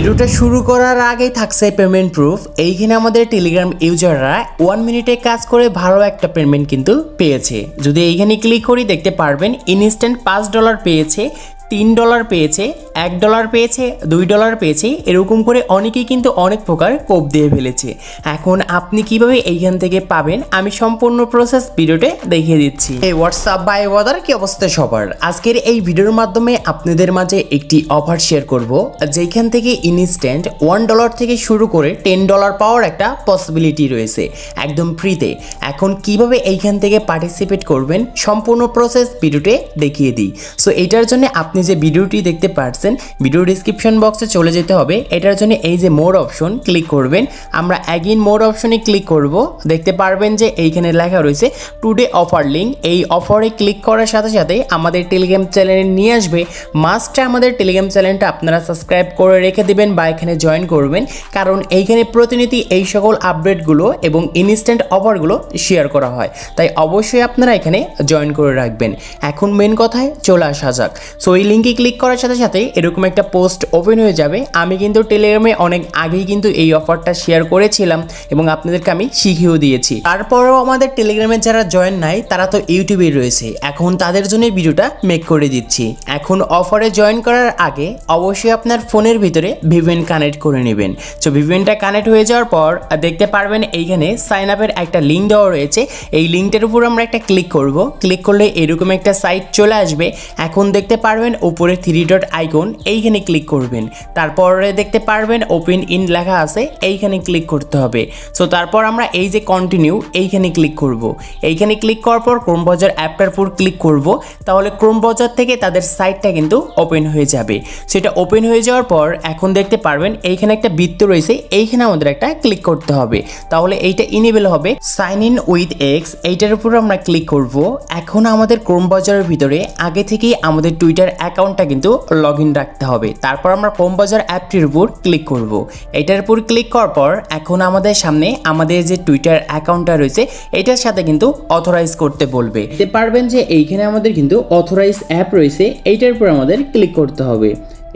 ভিডিওটা শুরু করার আগেই থাকছে পেমেন্ট প্রুফ। এইখানে আমাদের টেলিগ্রাম ইউজাররা 1 মিনিটে কাজ করে ভালো একটা পেমেন্ট কিন্তু পেয়েছে। যদি এইখানে ক্লিক করি দেখতে পারবেন ইনস্ট্যান্ট $5 পেয়েছে, $3 পেয়েছে, $1 পেয়েছে, $2 পেয়েছে, এরকম করে অনেকেই কিন্তু অনেক প্রকার কোপ দিয়ে ফেলেছে। এখন আপনি কিভাবে এইখান থেকে পাবেন আমি সম্পূর্ণ প্রসেস ভিডিওতে দেখিয়ে দিচ্ছি। এই হোয়াটসঅ্যাপ বাই ওয়াদার কি অবস্থা সবার, আজকের এই ভিডিওর মাধ্যমে আপনাদের মাঝে একটি অফার শেয়ার করব যেখান থেকে ইনস্ট্যান্ট $1 থেকে শুরু করে $10 পাওয়ার একটা পসিবিলিটি রয়েছে একদম ফ্রিতে। এখন কিভাবে এইখান থেকে পার্টিসিপেট করবেন সম্পূর্ণ প্রসেস ভিডিওতে দেখিয়ে দিই। সো এটার জন্য আপনি যে ভিডিওটি দেখতে পাচ্ছেন ভিডিও ডেসক্রিপশন বক্সে চলে যেতে হবে। এটার জন্য এই যে মোর অপশন ক্লিক করবেন, আমরা অ্যাগেইন মোর অপশনে ক্লিক করব। দেখতে পারবেন যে এইখানে লেখা রয়েছে টুডে অফার লিঙ্ক। এই অফারে ক্লিক করার সাথে সাথে আমাদের টেলিগ্রাম চ্যানেলে নিয়ে আসবে। মাস্ট আমাদের টেলিগ্রাম চ্যানেলটা আপনারা সাবস্ক্রাইব করে রেখে দিবেন বা এখানে জয়েন করবেন, কারণ এইখানে প্রতিনিধি এই সকল আপডেটগুলো এবং ইনস্ট্যান্ট অফারগুলো শেয়ার করা হয়, তাই অবশ্যই আপনারা এখানে জয়েন করে রাখবেন। এখন মেন কথায় চলে আসা যাক। সো এই লিঙ্কে ক্লিক করার সাথে সাথে এরকম একটা পোস্ট ওপেন হয়ে যাবে। আমি কিন্তু টেলিগ্রামে অনেক আগেই কিন্তু এই অফারটা শেয়ার করেছিলাম এবং আপনাদেরকে আমি শিখিয়েও দিয়েছি। তারপরেও আমাদের টেলিগ্রামে যারা জয়েন নাই তারা তো ইউটিউবে রয়েছে, এখন তাদের জন্য ভিডিওটা মেক করে দিচ্ছি। এখন অফারে জয়েন করার আগে অবশ্যই আপনার ফোনের ভিতরে ভিপিএন কানেক্ট করে নেবেন। সো ভিপিএনটা কানেক্ট হয়ে যাওয়ার পর দেখতে পারবেন এইখানে সাইন আপের একটা লিঙ্ক দেওয়া রয়েছে। এই লিঙ্কটার উপর আমরা একটা ক্লিক করব। ক্লিক করলে এরকম একটা সাইট চলে আসবে। এখন দেখতে পারবেন উপরে 3 ডট আইকন, এইখানে ক্লিক করবেন। তারপরে দেখতে পারবেন ওপেন ইন লেখা আছে, এইখানে ক্লিক করতে হবে। সো তারপর আমরা এই যে কন্টিনিউ এইখানে ক্লিক করব। এইখানে ক্লিক করার পর ক্রোম ব্রাউজার অ্যাপটার উপর ক্লিক করব। তাহলে ক্রোম ব্রাউজার থেকে তাদের সাইটটা কিন্তু ওপেন হয়ে যাবে। সেটা ওপেন হয়ে যাওয়ার পর এখন দেখতে পারবেন এইখানে একটা বৃত্ত রয়েছে, এইখানে আমাদের একটা ক্লিক করতে হবে। তাহলে এইটা ইনেবল হবে। সাইন ইন উইথ এক্স, এইটার উপর আমরা ক্লিক করব। এখন আমাদের ক্রোম ব্রাউজারের ভিতরে আগে থেকেই আমাদের টুইটার অ্যাকাউন্টটা কিন্তু লগ ইন রাখতে হবে। তারপর আমরা ক্রোম ব্রাউজার অ্যাপটির উপর ক্লিক করব। এটার উপর ক্লিক করার পর এখন আমাদের সামনে আমাদের যে টুইটার অ্যাকাউন্টটা রয়েছে এটার সাথে কিন্তু অথরাইজ করতে বলবে। দেখতে পারবেন যে এইখানে আমাদের কিন্তু অথরাইজ অ্যাপ রয়েছে, এইটার উপর আমাদের ক্লিক করতে হবে।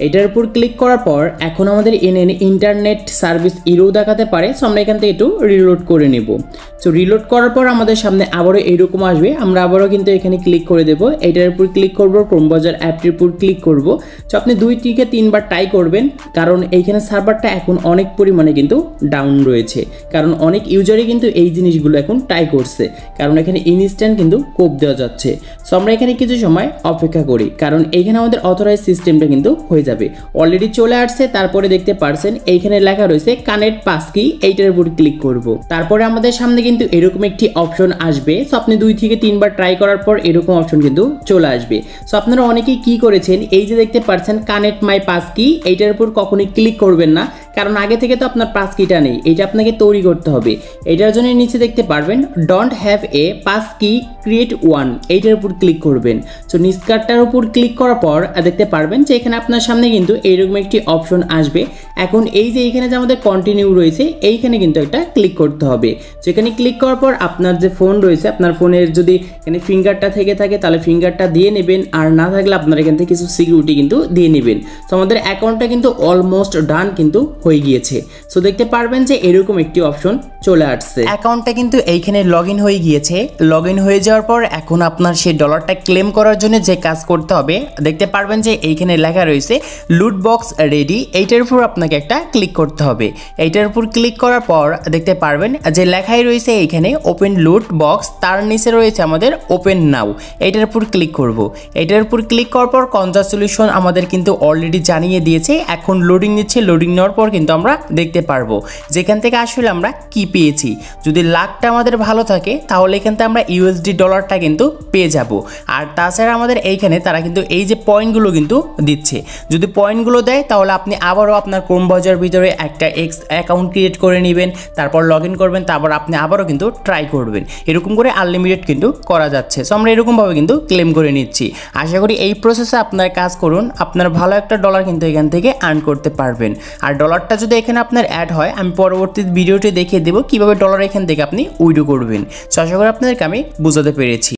এটার উপর ক্লিক করার পর এখন আমাদের ইন্টারনেট সার্ভিস ইরো দেখাতে পারে। সো আমরা এখান থেকে একটু রিলোড করে নেব। সো রিলোড করার পর আমাদের সামনে আবারও এইরকম আসবে, আমরা আবারও কিন্তু এখানে ক্লিক করে দেব। এটার উপর ক্লিক করব, ক্রোম ব্রাউজার অ্যাপটির উপর ক্লিক করব। সো আপনি 2 থেকে 3 বার ট্রাই করবেন, কারণ এইখানে সার্ভারটা এখন অনেক পরিমাণে কিন্তু ডাউন রয়েছে, কারণ অনেক ইউজারই কিন্তু এই জিনিসগুলো এখন ট্রাই করছে, কারণ এখানে ইনস্ট্যান্ট কিন্তু কোপ দেওয়া যাচ্ছে। সো আমরা এখানে কিছু সময় অপেক্ষা করি, কারণ এইখানে আমাদের অথরাইজ সিস্টেমটা কিন্তু যাবে অলরেডি চলে আসছে। তারপরে দেখতে পারছেন এইখানে লেখা রয়েছে কানেক্ট পাসকি, এইটার উপর ক্লিক করব। তারপরে আমাদের সামনে কিন্তু এরকম একটি অপশন আসবে। সো আপনি 2 থেকে 3 বার ট্রাই করার পর এরকম অপশন কিন্তু চলে আসবে। সো আপনারা অনেকেই কি করেছেন, এই যে দেখতে পারছেন কানেক্ট মাই পাসকি, এইটার উপর কখনোই ক্লিক করবেন না, কারণ আগে থেকে তো আপনার পাসকিটা নেই, এটা আপনাকে তৈরি করতে হবে। এটার জন্য নিচে দেখতে পারবেন don't have a passkey create one, এইটার উপর ক্লিক করবেন। সো নিচকারটার উপর ক্লিক করার পর দেখতে পারবেন যে এখানে আপনার সামনে কিন্তু এইরকম একটি অপশন আসবে। এখন এই যে এইখানে যে আমাদের কন্টিনিউ রয়েছে এইখানে কিন্তু একটা ক্লিক করতে হবে। সো এখানে ক্লিক করার পর আপনার যে ফোন রয়েছে, আপনার ফোনের যদি এখানে ফিঙ্গারটা থেকে থাকে তাহলে ফিঙ্গারটা দিয়ে নেবেন, আর না থাকলে আপনার এখান থেকে কিছু সিকিউরিটি কিন্তু দিয়ে নেবেন। সো আমাদের অ্যাকাউন্টটা কিন্তু অলমোস্ট ডান কিন্তু হয়ে গিয়েছে। সো দেখতে পারবেন যে এরকম একটি অপশন চলে আসছে। অ্যাকাউন্টটা কিন্তু এইখানে লগ ইন হয়ে গিয়েছে। লগ ইন হয়ে যাওয়ার পর এখন আপনার সেই ডলারটা ক্লেম করার জন্য যে কাজ করতে হবে, দেখতে পারবেন যে এইখানে লেখা রয়েছে লুট বক্স রেডি, এইটার উপর আপনাকে একটা ক্লিক করতে হবে। এইটার উপর ক্লিক করার পর দেখতে পারবেন যে লেখাই রয়েছে এইখানে ওপেন লুট বক্স, তার নিচে রয়েছে আমাদের ওপেন নাও, এইটার উপর ক্লিক করব। এইটার উপর ক্লিক করার পর কনগ্রাচুলেশন আমাদের কিন্তু অলরেডি জানিয়ে দিয়েছে। এখন লোডিং নিচ্ছে, লোডিং নেওয়ার পর কিন্তু আমরা দেখতে পারবো যেখান থেকে আসলে আমরা কি পেয়েছি। যদি লাকটা আমাদের ভালো থাকে তাহলে এখান থেকে আমরা ইউএসডি ডলারটা কিন্তু পেয়ে যাব। আর তাছাড়া আমাদের এইখানে তারা কিন্তু এই যে পয়েন্টগুলো কিন্তু দিচ্ছে, যদি পয়েন্টগুলো দেয় তাহলে আপনি আবারও আপনার ক্রোম ব্রাউজার ভিতরে একটা এক্স অ্যাকাউন্ট ক্রিয়েট করে নেবেন, তারপর লগ ইন করবেন, তারপর আপনি আবারও কিন্তু ট্রাই করবেন। এরকম করে আনলিমিটেড কিন্তু করা যাচ্ছে। সো আমরা এরকমভাবে কিন্তু ক্লেম করে নিচ্ছি। আশা করি এই প্রসেসে আপনার কাজ করুন, আপনার ভালো একটা ডলার কিন্তু এখান থেকে আর্ন করতে পারবেন। আর ডলারটা যদি এখানে আপনার অ্যাড হয় আমি পরবর্তী ভিডিওটি দেখিয়ে দেবো কীভাবে ডলার এখান থেকে আপনি উইথড্র করবেন। সো আশা করি আপনাদেরকে আমি বোঝাতে পেরেছি।